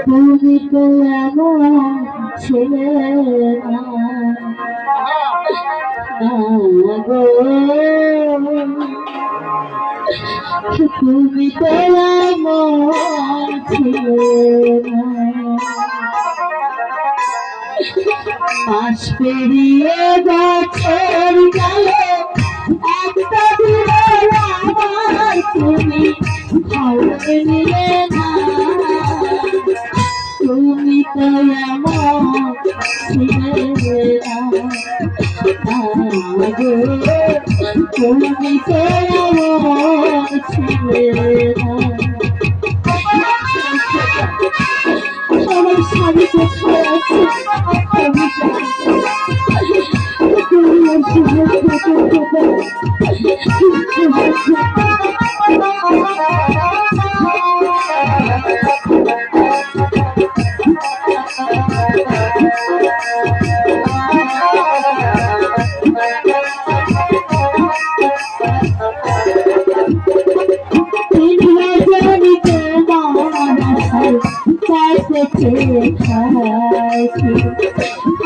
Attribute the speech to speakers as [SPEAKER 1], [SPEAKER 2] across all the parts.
[SPEAKER 1] তুমি তো এমন ছিলে না গো, তুমি তো এমন ছিলে না। মাস পেরিয়ে বছর গেল, একটা দিনের আমার তুমি খবর নিলে না। তুমি তো এমন ছিলে না গো, তুমি তো এমন ছিলে না। আমার স্বামী কোথায় আছে?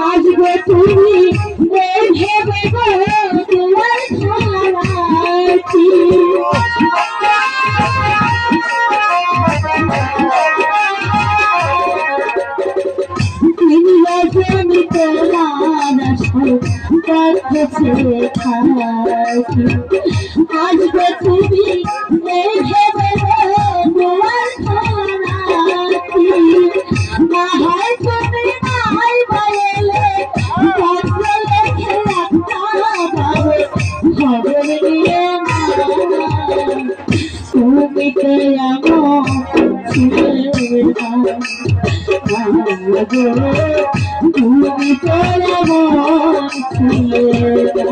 [SPEAKER 1] আসবে তুমি ভেবে তোমার খাওয়াছি। আমি তোমার কাছে খাওয়াছি। আসবে তুমি ভেবে তোমার খাওয়াছি। না হয় তুমি নাই বলে পত্র লেখে রাখতে খবর নিয়ে না। তুমি তো এমন ছিলে না গো, তুমি তো এমন ছিলে না।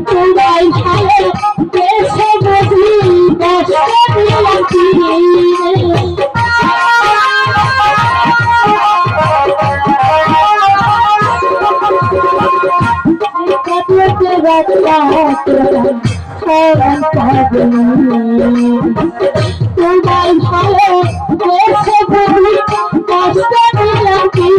[SPEAKER 1] তোমায় ভালো বেশে বুঝি কষ্ট দিয়েছি। তোমায় ভালো বেশে বুঝি কষ্ট দিয়েছি।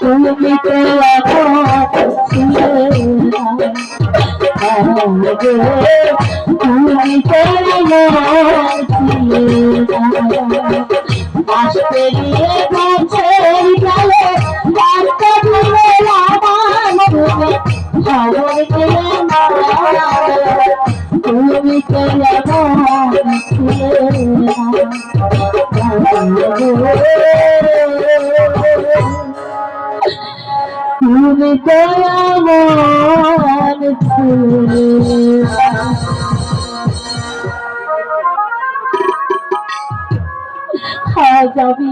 [SPEAKER 1] তুমি তো তুমি তো মাস পেরিয়ে বছর গেল, একটা দিনের আমার তুমি খবর দিলে না। তুমি তো এমন ছিলে না। তুমি তো এমন ছিলে যাবি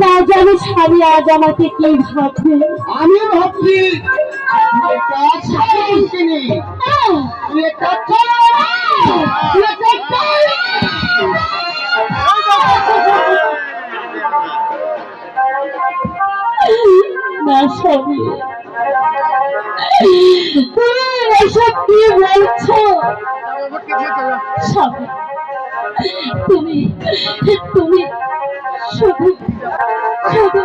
[SPEAKER 1] না জানি স্বামী আজ আমাকে কি ভাববে।
[SPEAKER 2] আমি ভাবছি
[SPEAKER 1] না স্বামী, তুমি এসব কি বলছো? স্বামী, তুমি তুমি শুধু শুধু